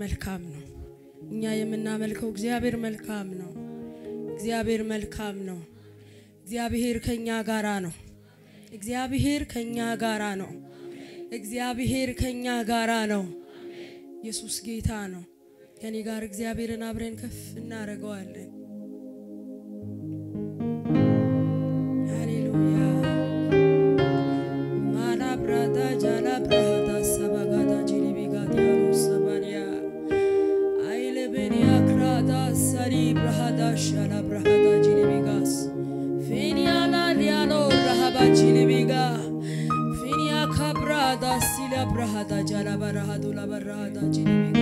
መልካም ነው እኛ የምናመልከው እግዚአብሔር መልካም ነው እግዚአብሔር መልካም ነው እግዚአብሔር ከኛ ጋራ ነው እግዚአብሔር ከኛ ጋራ ነው እግዚአብሔር ከኛ ጋራ ነው ኢየሱስ ጌታ ነው ከኔ ጋር እግዚአብሔርን አብረን ከፍ እናረጋዋለን ሃሌሉያ ማላብራዳ ጃላብራዳ ሰባጋዳ ጂሊቢጋዲያኖ ሰባሪያ አይለበኒያ ክራዳ ሰሪ ብራዳ ሻላብራዳ ጂሊቢጋስ ፌኒያላ ሊያሎ ረሃባ ጂሊቢጋ ፌኒያ ካብራዳ ሲላ ብራዳ ጃላባራሃዶ ላባራዳ ጂሊቢጋ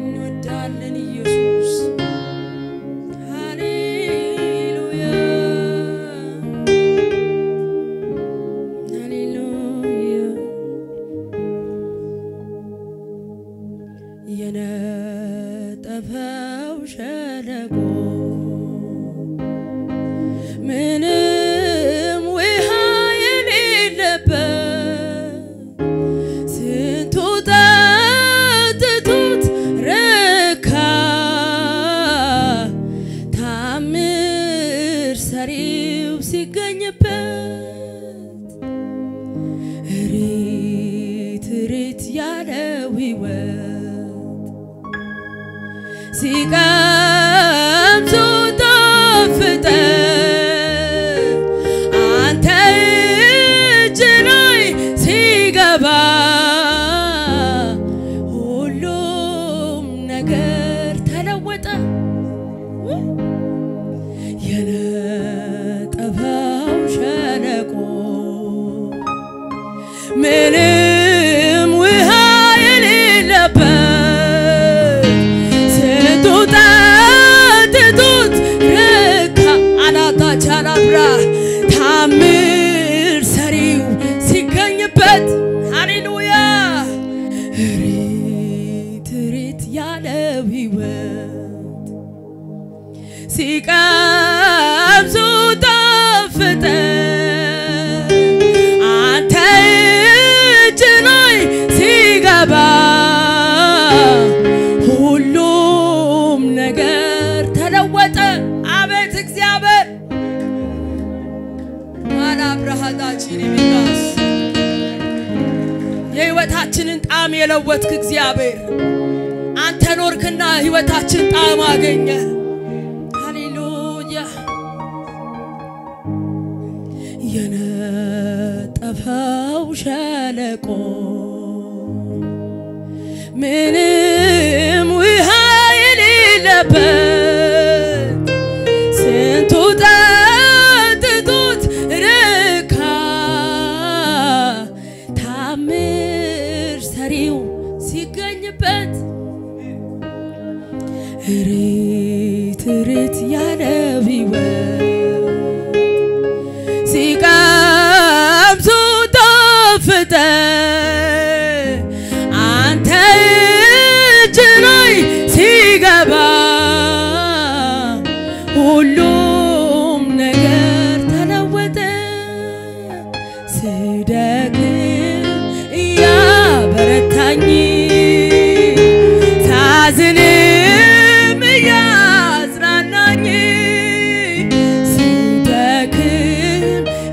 እንወዳለን ኢየሱስ ሃሌሉያ ሃሌሉያ የነጠፈው ሸለቆ ምንም ውሃ የሌለበት ስንቱ ጠጥቶት ረካ ታምር ሰሪው ሲገኝበት ሪት ያለው ሕይወት ሲቀምሱ ጣፈጠ አንተ እጅ ላይ ሲገባ ሁሉም ነገር ተለወጠ የነጠፈው ሸለቆ ምንም ውሃ የሌለበት ስንቱ ጠጥቶት ረካ አናታ ቻላብራ ታምር ሰሪው ሲገኝበት ሃሌሉያ ሪት ያለው ሕይወት ሲቀምሱ ጣፈጠ አንተ እጅ ላይ ሲገባ ሁሉም ነገር ተለወጠ አቤት እግዚአብሔር አላብራሃዳችን ይባስ የሕይወታችንን ጣም የለወጥክ እግዚአብሔር አንተ ኖርክና ሕይወታችን ጣም አገኘ ሃሌሉያ የነጠፈው ሸለቆ ምንም ውሃ የሌለበት ስንቱ ጠጥቶት ረካ ታምር ሰሪው ሲገኝበት ሪት ያለው ሕይወት ሲቀምሱ ጣፈጠ አንተ እጅ ላይ ሲገባ ሁሉም ነገር ተለወጠ ስደክም እያበረታኝ ሳዝንም እያዝናናኝ ስደክም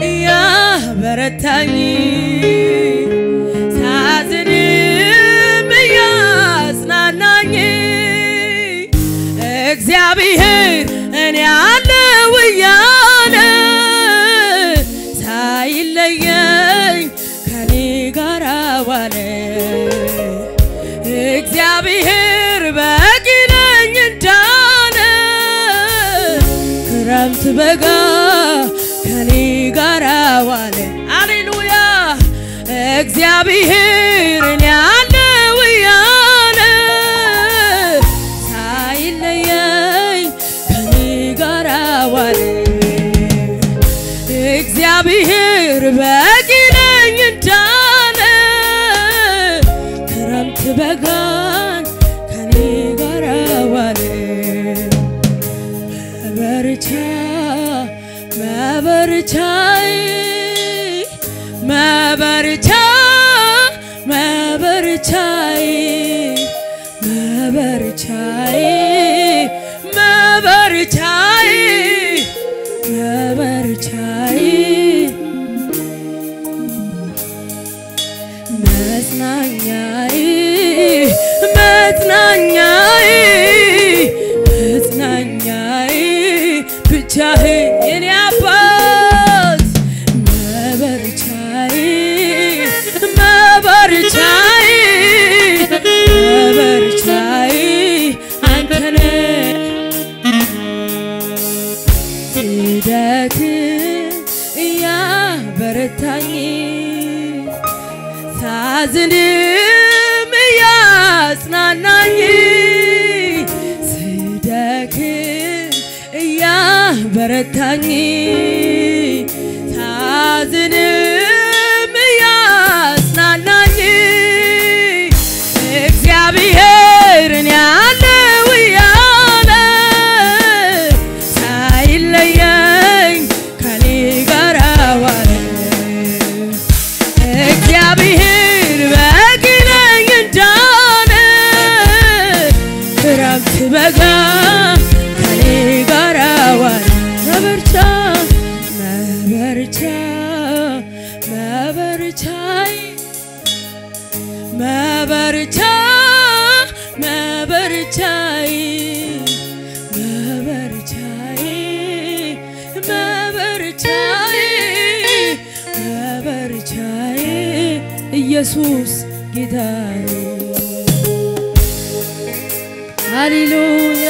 እያበረታኝ ሳዝንም እያዝናናኝ እግዚአብሔር እኔ አለው እያለ ሳይለየኝ ከኔ ጋር ዋለ እግዚአብሔር በቂ ነኝ እንዳለ ክረምት በጋ ከኔ ጋር ዋለ ሃሌሉያ እግዚአብሔር እኔ አለው እያለ ሳይለየኝ ከኔ ጋር ዋለ እግዚአብሔር በቂ ነኝ እንዳለ ክረምት በጋን ከኔ ጋር ዋለ መበርቻዬ መበርቻዬ መበርቻዬ መበርቻዬ መጽናኛዬ መጽናኛዬ መጽናኛዬ ብቻህን የኔ አባት መበርቻዬ መበርቻዬ መበርቻዬ አንተ ነህ ስደክም እያበረታኝ ሳዝንም እያጽናናኝ ስደክም እያበረታኝ ሳዝንም እያጽናናኝ እግዚአብሔርን ያለው እያለ ሳይለየኝ ከኔ ጋር ዋለ እግዚአብሔር በቂ ነኝ እንዳለ ክረምት በጋ ከኔ ጋር ዋለ መበርቻ መበርቻ መበርቻዬ መበርቻ መበርቻዬ መበርቻዬ መበርቻዬ መበርቻዬ ኢየሱስ ጌታዬ ሃሌሉያ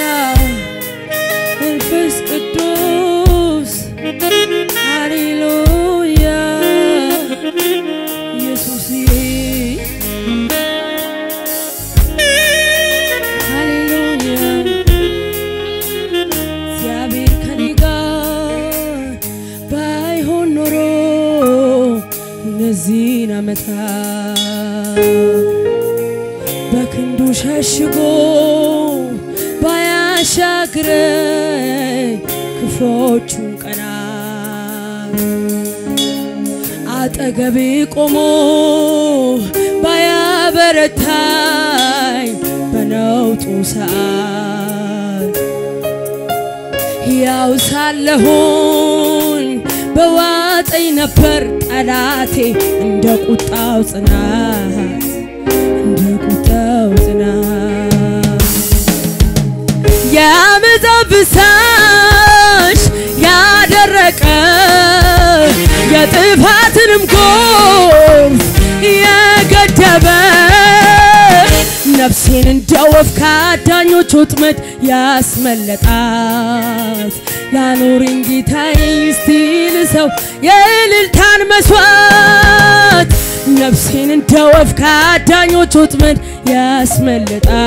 መንፈስ ቅዱስ ሃሌሉያ ኢየሱስዬ ሃሌሉያ እግዚአብሔር ከኔ ጋር ባይሆን ኖሮ እነዚህን ዓመታት በክንዱ ሸሽጎ ባያሻግረኝ ክፉዎቹን ቀናት አጠገቤ ቆሞ ባያበረታኝ በነውጡ ሰዓት ሕያው ሳለሁኝ በዋጠኝ ነበር ጠላቴ እንደ ቁጣው ጽናት እንደ ቁጣው ጽናት የዓመፅ ፍሳሽ ያደረቀ የጥፋትንም ጎርፍ የገደበ ነፍሴን እንደ ወፍ ከአዳኞች ወጥመድ ያስመለጣት ላኖረኝ ጌታዬ እስቲ ልሰው የእልልታን መስዋዕት ነፍሴን እንደ ወፍ ከአዳኞች ወጥመድ ያስመለጣት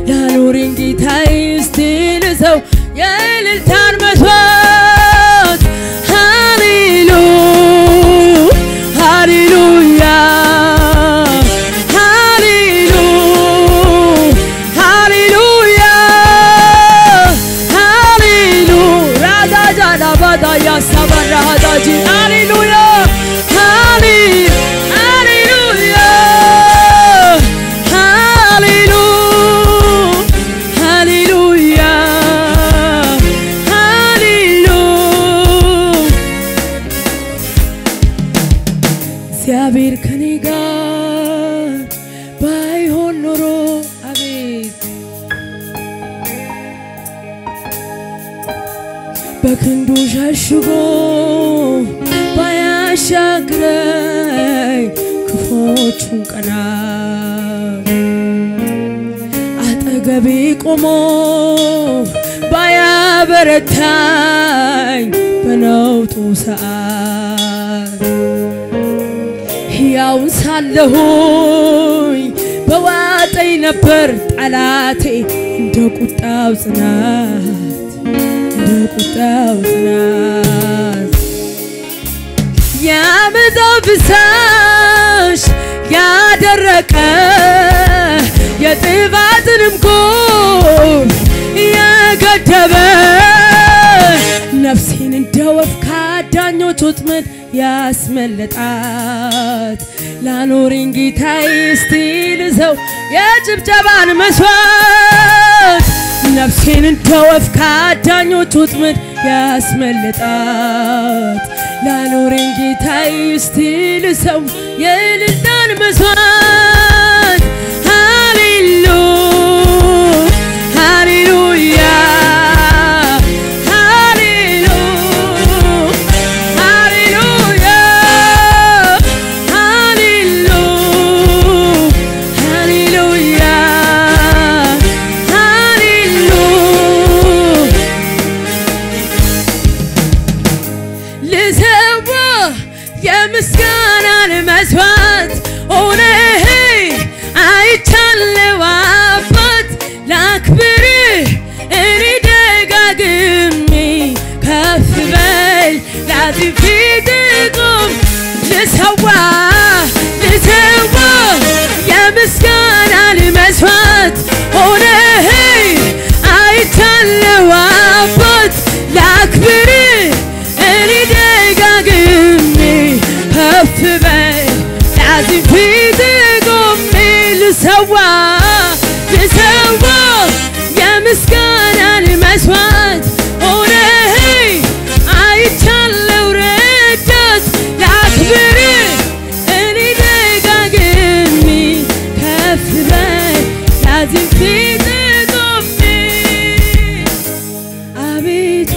ላኖረኝ ጌታዬ እስቲ ልሰው የእልልታን መስዋዕት ሃሌሉያ ሃሌሉያ Hallelujah, hallelujah, hallelujah, hallelujah, hallelujah. እግዚአብሔር ከኔ ጋር ባይሆን ኖሮ አቤት በክንዱ ሸሽጎ ባያሻግረኝ ክፉዎቹን ቀናት አጠገቤ ቆሞ ባያበረታኝ በነውጡ ሰዓት ሕያው ሳለሁኝ በዋጠኝ ነበር ጠላቴ እንደ ቁጣው ጽናት ቁጣው ጽናት የዓመፅ ፍሳሽ ያደረቀ የጥፋትንም ጎርፍ የገደበ ነፍሴን እንደ ወፍ ከአዳኞች ወጥመድ ያስመለጣት ላኖረኝ ጌታዬ እስቲ ልሰው የጭብጨባን መስዋዕት ነፍሴን እንደወፍ ካዳኞች ወጥመድ ያስመልጣት ላኖረኝ ጌታዬ እስቲ ልሰው የእልልታን መስዋዕት ሃሌሉያ የምስጋናን መስዋዕት ሆነህ አይቻለሁ አባት ላክብርህ እኔ ደጋግሜ ከፍ በል ላዚም ፊት ቆም ልሰዋ የምስጋናን መስዋዕት ሆነህ አይቻለሁ አባት ላክብርህ እኔ ደጋግሜ ከፍ በል ላዚም ፊት ቆሜ ልሰዋ የምስጋናን መስዋዕት ሆነህ አይቻለሁ ረዳት ላክብርህ እኔ ደጋግሜ ከፍ በል ላዚም ፊት ቆሜ አቤቱ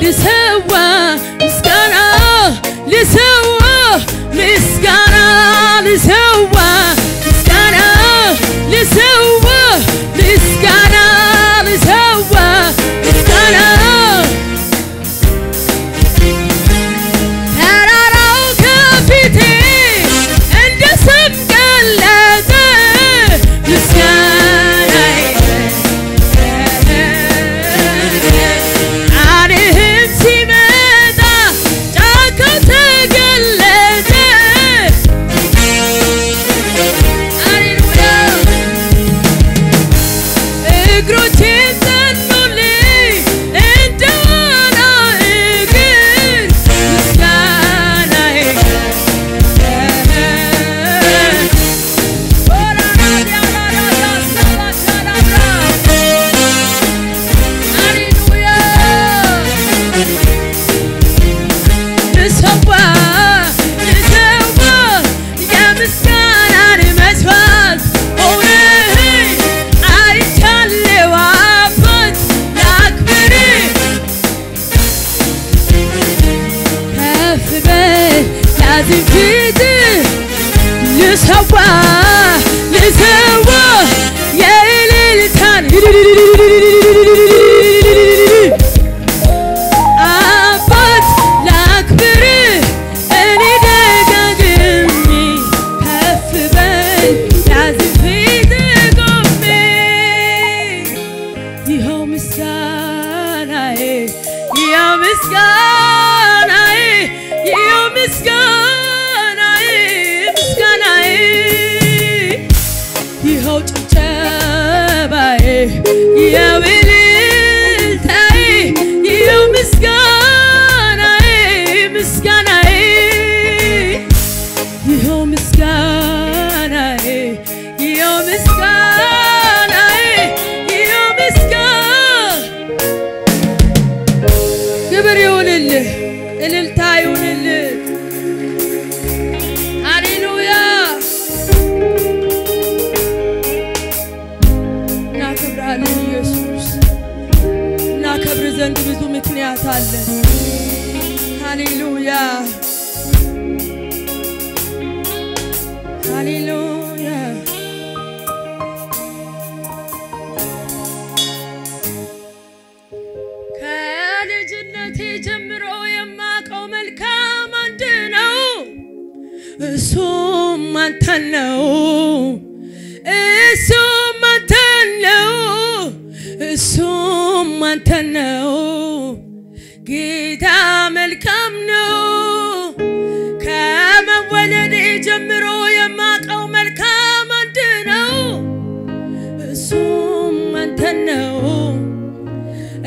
ልሰዋ ምስጋና ልሰዋ ምስጋና ልሰዋ ምስጋና ልሰዋ ምስጋና ልሰዋ ምስጋና ተራራው ከፊቴ እንደ ሰም ቀለጠ ምስጋና ላዚም ፊት ልሰዋ የእልልታን አባት ላክብርህ እኔ ደጋግሜ ከፍ በል ላዚም ፊት ቆሜ ይኸው ምስጋናዬ ይኸው ምስጋናዬ ይኸው ምስጋናዬ ምስጋናዬ ይኸው ጭብጨባዬ ይኸው እልልታዬ ይኸው ምስጋናዬ ምስጋናዬ ይኸው ምስጋናዬ ይኸው ምስጋናዬ ይኸው ክብር ይሁንልህ እልልታ ይሁንልህ ሃሌሉያ እናከብርሃለን ኢየሱስ እናከብር ዘንድ ብዙ ምክንያት አለ ሃሌሉያ ሃሌሉያ ከልጅነቴ ጀምሮ የማውቀው መልካም አንድ ነው እሱም አንተን ነው እሱም አንተን ነው እሱም አንተን ነው ጌታ መልካም ነው ከመወለዴ ጀምሮ የማውቀው መልካም አንድ ነው እሱም አንተን ነው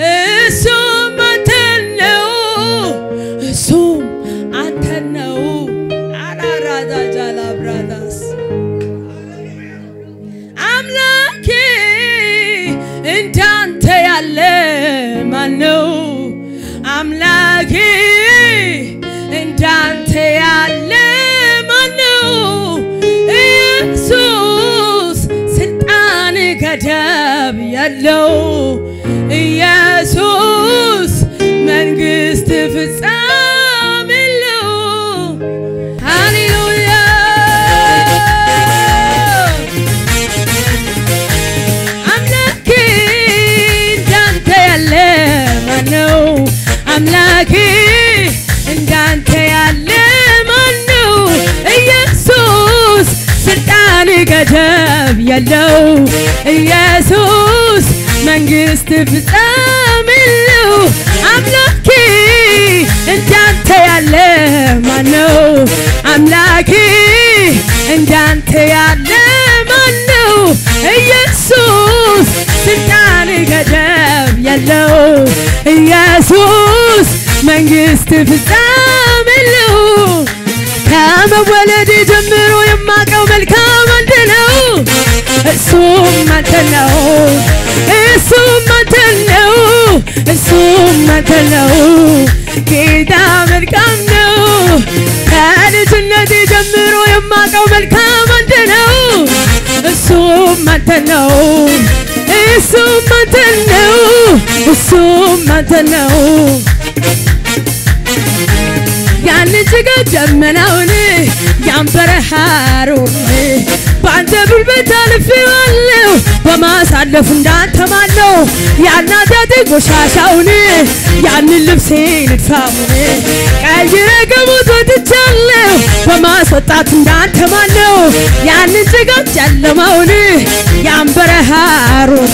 እሱም አንተን ነው እሱም አንተን ነው አራራዳ ጃላ ብራዳስ ያለ ማነው ኢየሱስ ስልጣን ገደብ ያለው ኢየሱስ መንግስት ፍጻሜ የለው ሃሌሉያ አምላኬ እንዳንተ ያለ ማነው አምላኬ እንዳንተ ያለ ማነው ኢየሱስ ስልጣን ገደብ ያለው ኢየሱስ መንግስት ፍጻሜ የለው አምላኬ እንዳንተ ያለ ማነው አምላኬ እንዳንተ ያለ ማነው ኢየሱስ ስልጣን ገደብ ያለው ኢየሱስ መንግስት ፍጻሜ የለው ከመወለድ ጀምሮ የማቀው መልካም አንተ ነው እሱም አንተ ነው እሱም አንተ ነው እሱም አንተ ነው ጌታ መልካም ነው ከልጅነቴ ጀምሮ የማቀው መልካም አንተ ነው እሱም አንተ ነው እሱም አንተ ነው እሱም አንተ ነው ያን ጭጋግ ደመናውን ያን በረሃሩን ባንተ ጉልበት አልፌዋለሁ በማሳለፍ እንዳንተ ማነው ያን ኃጢአቴ ቆሻሻውን ያን ልብሴን እድፋሙን ቀይረህ ከሞት ወጥቻለሁ በማስወጣት እንዳንተ ማነው ያን ጭጋግ ጨለማውን ያን በረሃሩን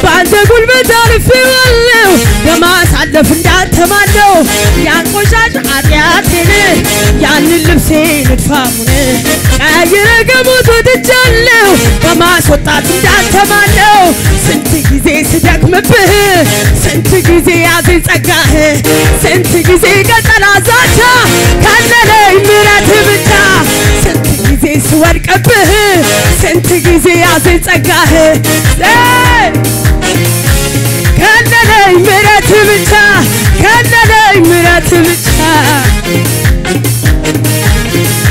ባንተ ጉልበት አልፌዋለሁ በማሳለፍ እንዳንተ ማነው ያን ቆሻሻ ኃጢአቴን ያን ልብሴን እድፋሙን ቀይረህ ከሞት ወጥቻለሁ በማስወጣት እንዳንተ ማነው ስንት ጊዜ ስደክምብህ ስንት ጊዜ ያዘኝ ጸጋህ ስንት ጊዜ ቀጠና ዛቻ ካለለኝ ምሕረት ብቻ ስንት ጊዜ ስወድቅብህ ስንት ጊዜ ያዘኝ ጸጋህ ካለለኝ ምሕረት ብቻ ካለለኝ ምሕረት ብቻ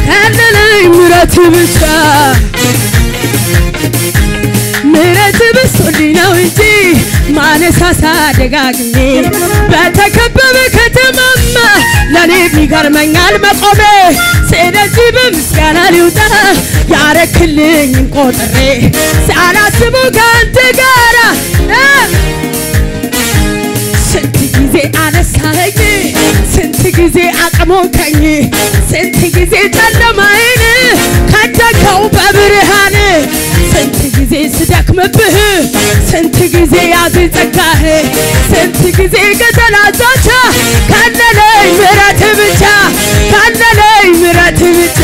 ካለለኝ ምሕረት ብቻ ምሕረት ብሶልኝ ነው እንጂ ማነሳሳ ደጋግሜ በተከበበ ከተማማ ለኔ ይገርመኛል መቆሜ ስለዚህ በምስጋና ልውጣ ያረክልኝ ቆጥሬ ሳላስበው ካንተ ጋራ ስንት ጊዜ አነሳኸኝ ስንት ጊዜ አቅሞከኝ ስንት ጊዜ ጨለማዬን ከደከው በብርሃን ስንት ጊዜ ስደክምብህ ስንት ጊዜ ያዘኝ ጸጋህ ስንት ጊዜ ቀጠና ዛቻ ካለለኝ ምሕረት ብቻ ካለለኝ ምሕረት ብቻ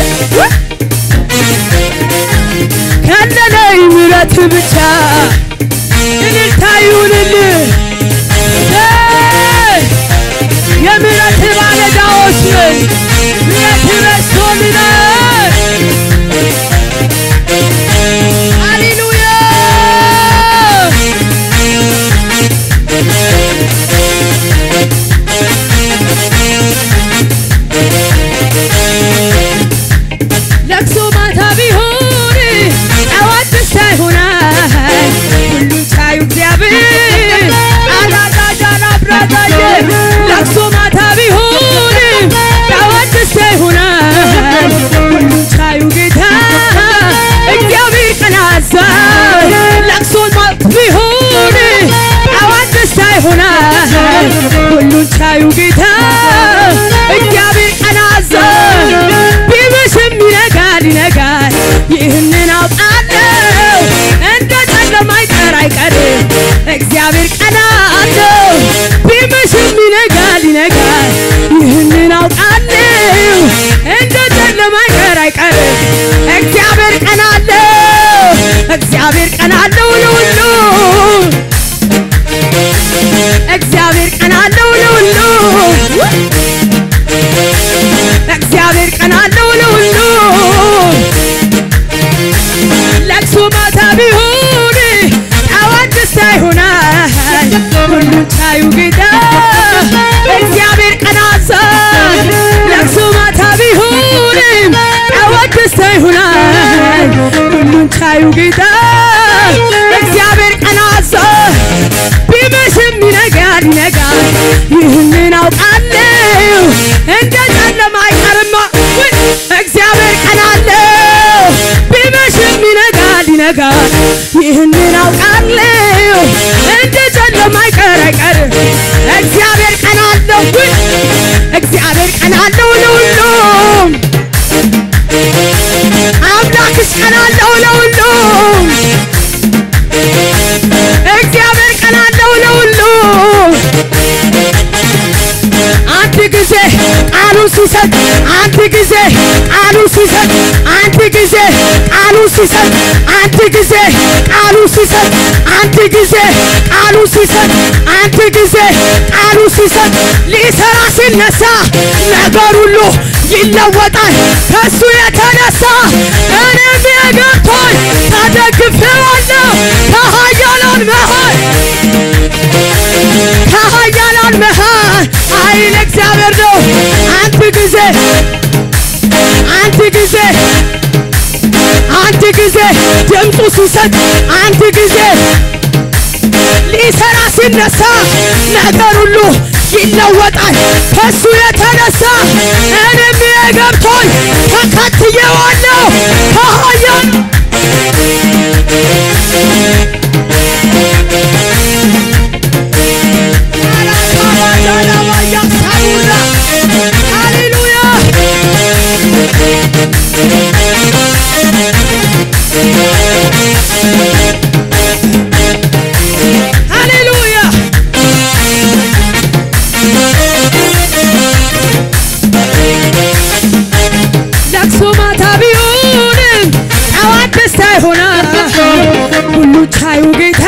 ካለለኝ ምሕረት ብቻ እልልታ ይሁንልህ የምሕረት ባለዕዳዎች ነን ምሕረት በዝቶልናል ሃሌሉያ ለቅሶ ማታ ቢሆን ጠዋት ደስታ ይሆናል ሁሉን ቻዩ እግዚአብሔር አላዳዳና ብራዳዬ ለቅሶ ማታ ቢሆን ጠዋት ደስታ ይሆናል ሁሉን ቻዩ ጌታ እግዚአብሔር ቀን አዛዥ ለቅሶ ማታ ቢሆን ጠዋት ደስታ ይሆናል ሁሉን ቻዩ ጌታ እግዚአብሔር ቀን አዛዥ ቢመሽም ይነጋል ይህንን አውቃለሁ እንደ ጨለማ አይቀርም እግዚአብሔር ቀን አለው ቢመሽም ይነጋል ይህንን አውቃለሁ እንደ ጨለማ አይቀርም እግዚአብሔር ቀን አለው እግዚአብሔር ቀን አለው ለሁሉ እግዚአብሔር ቀን አለው ለሁሉ እግዚአብሔር ቀን አለው ለሁሉ ለቅሶ ማታ ቢሆን ጠዋት ደስታ ይሆናል ሁሉን ቻዩ ጌታ እግዚአብሔር ቀን አዛዥ ለቅሶ ማታ ቻዩ ጌታ እግዚአብሔር ቀናሶ ቢመሽም ይነጋል ይህንን አውቃለሁ እንደ ጨለማ አይቀርማ እግዚአብሔር ቀናለው ቢመሽም ይነጋል ይህንን አውቃለሁ እንደ ጨለማ አይቀርም እግዚአብሔር ቀናለው ለሁሉም አምላክሽ ቀናለው ለሁሉም እግዚአብሔር ቀናለው ለሁሉም አንድ ጊዜ ቃሉ ሲሰጥ አንድ ጊዜ ቃሉ ሲሰጥ አንድ ጊዜ ቃሉ ሲሰጥ አንድ ጊዜ ቃሉ ሲሰጥ አንድ ጊዜ ቃሉ ሲሰጥ አንድ ጊዜ ቃሉ ሲሰጥ ሊሰራ ሲነሳ ነገር ሁሉ ይለወጣል ከሱ የተነሳ እኔም የገብቶኝ ተደግፌዋለሁ ከኃያላን መሃል ኃይል እግዚአብሔር ነው አንድ ጊዜ ድምፁ ሲሰጥ አንድ ጊዜ ሊሰራ ሲነሳ ነገር ሁሉ ይለወጣል ከሱ የተነሳ እኔም የገብቶኝ ተከትዬዋለሁ ከኃያላን ቻዩ ጌታ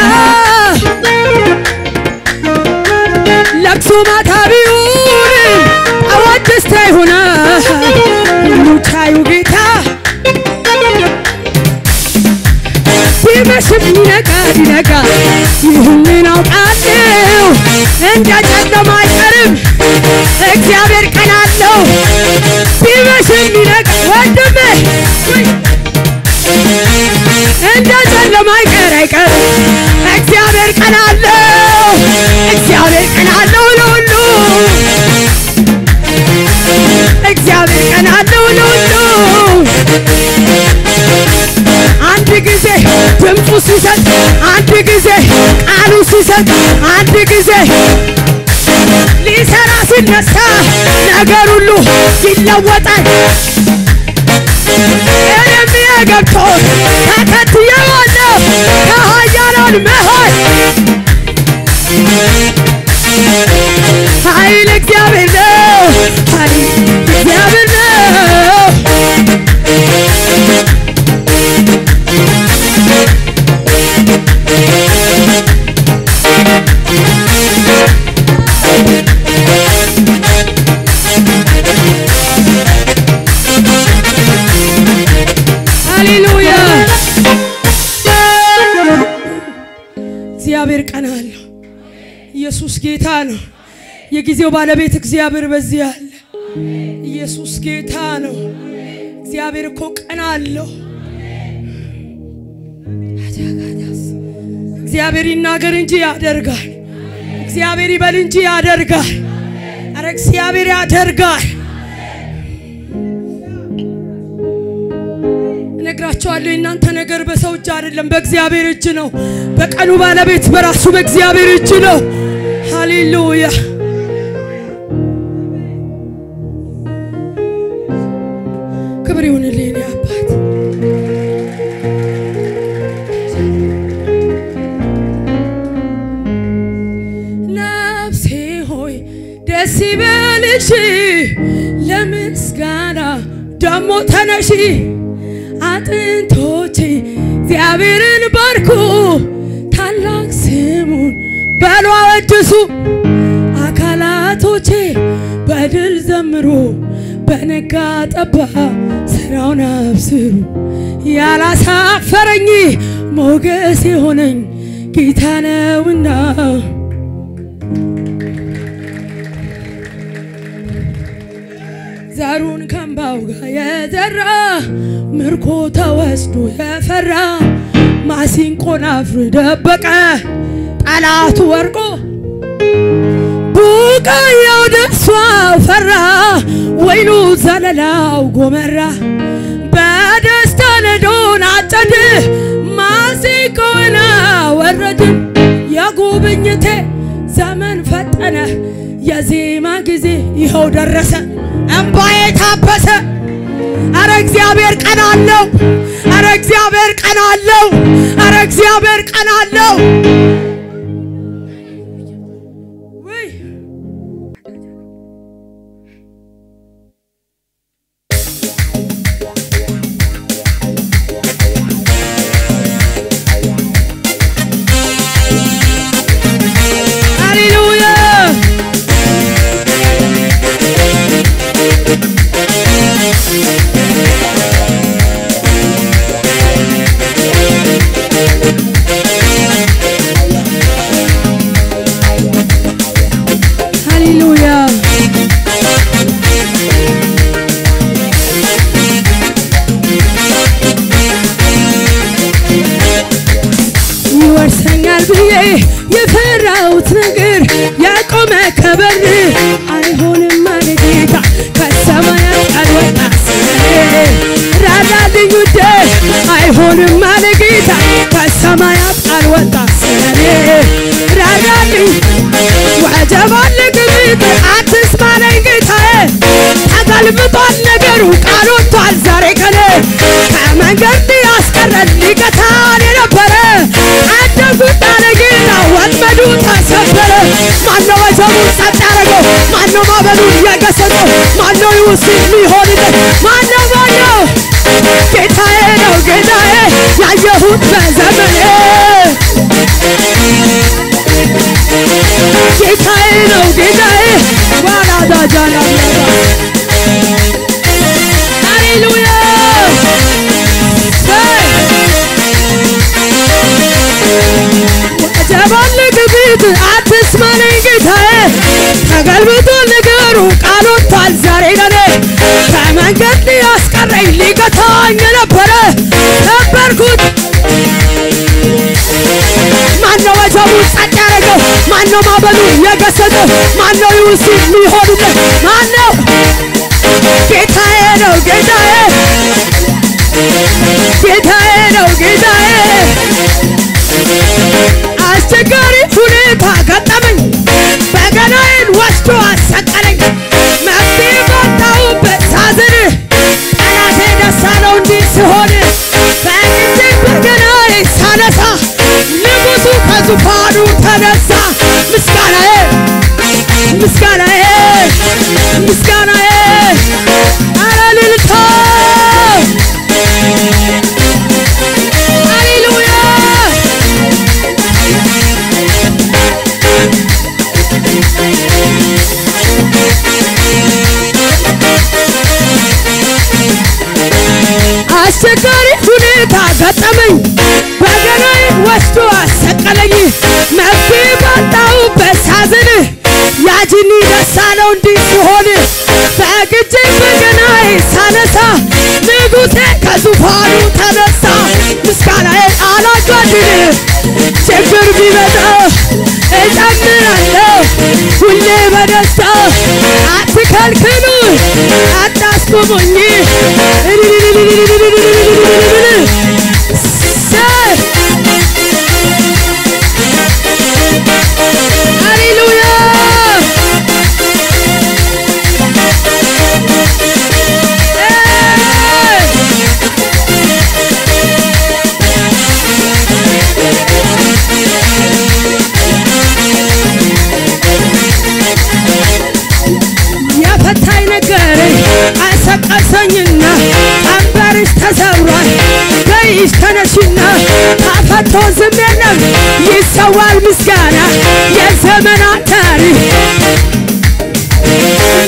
ለቅሶ ማታ ቢሆን ጠዋት ደስታ ይሆናል ሁሉ ቻዩ ጌታ ቢመሽም ይነጋል ይህንን አውቃለሁ እንደ ጨለማ አይቀርም እግዚአብሔር ቀናለው ቢመሽም ይነጋል ወንድሜ እንደ ጨለማ አይቀር እግዚአብሔር ቀናለው ለሁሉ እግዚአብሔር ቀናለው ለሁሉ አንድ ጊዜ ድምፁ ሲሰጥ አንድ ጊዜ ቃሉ ሲሰጥ አንድ ጊዜ ሊሰራ ሲነሳ ነገር ሁሉ ይለወጣል እኔም የገብቶኝ ተከትዬዋለሁ ከኃያላን መሃል ኃይል እግዚአብሔር ነው ሃሌሉያ እግዚአብሔር ቀናለው ኢየሱስ ጌታ ነው የጊዜው ባለቤት እግዚአብሔር በዚህ አለ ኢየሱስ ጌታ ነው እግዚአብሔር እኮ ቀናለው እግዚአብሔር ይናገር እንጂ ያደርጋል እግዚአብሔር ይበል እንጂ ያደርጋል አረ እግዚአብሔር ያደርጋል ነግራቸዋለሁ እናንተ ነገር በሰው እጅ አይደለም በእግዚአብሔር እጅ ነው በቀኑ ባለቤት በራሱ በእግዚአብሔር እጅ ነው ሃሌሉያ ክብር ይሁንልኝ አባት ነፍሴ ሆይ ደስ ይበልሽ ለምስጋና ደሞ ተነሺ አጥንቶቼ እግዚአብሔርን ባርኩ ታላቅ ስሙን በሉ አወድሱ አካላቶቼ በድል ዘምሩ በነጋ ጠባ ስራውን አብስሩ ያላሳፈረኝ ሞገስ የሆነኝ ጌታ ነውና زارون كم باوغا يدرا مركو توسدو يفرا ماسين قنافر دبقا طلعت ورقو بوكا يودسوا فرا وينو زللاو غمرا بدستان دون عتد ماسين قنا ورد يا غوبنيته زمن فتنه يزيما غزي يهو درسه امباي تابسه اره እግዚአብሔር ቀን አለው اره እግዚአብሔር ቀን አለው اره እግዚአብሔር ቀን አለው ወይ ሃሌሉያ ይወርሰኛል ብዬ የፈራሁት ነገር ያቆመ ከበር አይሆንም ማለት ጌታ ከሰማያት አልወጣ ራዳልኝ ውዴ አይሆንም ማለት ጌታ ከሰማያት አልወጣ ራዳልኝ ወጀባል ግብት አትስማለኝ ጌታዬ ተገልብጧል ነገሩ ቃል ወጥቷል ዛሬ ከኔ ከመንገድ ያስቀረል ሊገታል የነበረ አደጉት አለ ጌታ ወጥመዱ ተሰበረ ማነው ወጀቡን ጸጥ ያደረገው ማነው ማዕበሉን የገሰጸው ማነው ይውስጥ ሊሆንለት ማነው ጌታዬ ነው ጌታዬ ያየሁት በዘመኔ ጌታዬ ነው ጌታዬ ዋላዳ ጃላ ሃሌሉያ ወጀባል ግብት አትስማለኝ ጌታዬ ተገልብጦ ነገሩ ቃል ወጥቷል ዛሬ ለኔ ከመንገድ ያስቀረኝ ሊገታኝ የነበረ ነበርኩት ማነው ወጀቡን ጸጥ ያደረገው ማነው ማዕበሉን የገሰጸው ማነው ይውስጥ ሊሆንለት ማነው ጌታዬ ነው ጌታዬ ጌታዬ ነው ጌታዬ አስቸጋሪ ሁኔታ ገጠመኝ በገናዬን ወስዶ አሰቀለኝ መፍትሄ ባጣሁበት ሳዝን ጠላቴ ደስ አለው እንዲህ ሲሆን ፈቅጄ በገናዬ ሳነሳ ንጉሡ ከዙፋኑ ተነሳ ምስጋናዬ ምስጋናዬ ምስጋናዬ ኧረ እልልታ ሃሌሉያ አስቸጋሪ ሁኔታ ገጠመኝ በገናዬ ወስዶ አሰቀለኝ መፍትሄ ባጣሁበት ሳዝን ያጅኒ ደስ አለው እንዲህ ሲሆን ፈቅጄ በገናዬ ሳነሳ ንጉሴ ከዙፋኑ ተነሳ ምስጋናዬን አላጓድል ችግር ቢመጣ እጨምራለሁ ሁሌ በደስታ አትከልክሉ አታስቆሙኝ ሃሌሉያ የፈታኝ ነገር አሰቀሰኝና ቀንበርሽ ተሰብሯል በይሽ ተነሽና ታፈቶ ዝም የለም ይሰዋል ምስጋና የዘመናት ታሪክ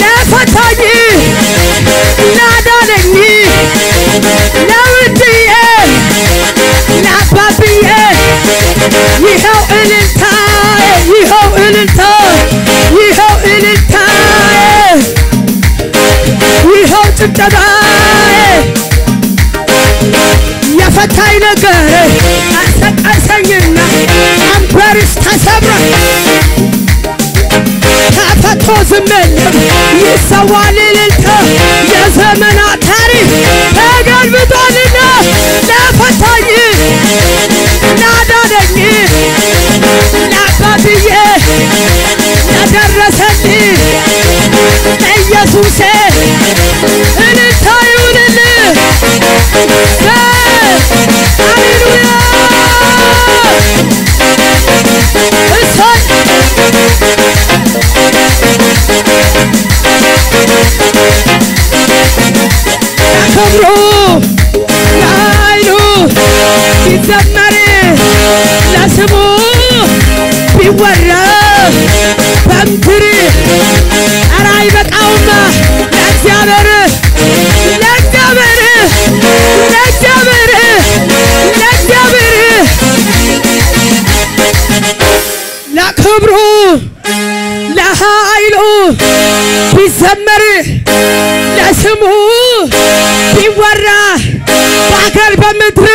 ለፈታኝ ላዳነኝ ለውድዬ ለአባብዬ ይኸው እልልታ ይኸው እልልታ ይኸው እልልታ ጭብጨባ የፈታኝ ነገር አሰቀሰኝና አንበርስ ተሰብሯል ተፈቶ ዝምልም ይሰዋል እልልታ የዘመናት ታሪክ ተገልብጧልና ለፈታኝ ላዳነኝ ለአባትዬ ለደረሰልኝ ኢየሱሴ እልልታ ይሁንልህ ሃሌሉያ እሰይ ክብሩ ለኃይሉ ሲዘመር ለስሙ ቢወራ በምድር ኧረ አይበቃውማ ለእግዚአብሔር ለክብሩ ለኃይሉ ቢዘመር ለስሙ ቢወራ በአገር በምድር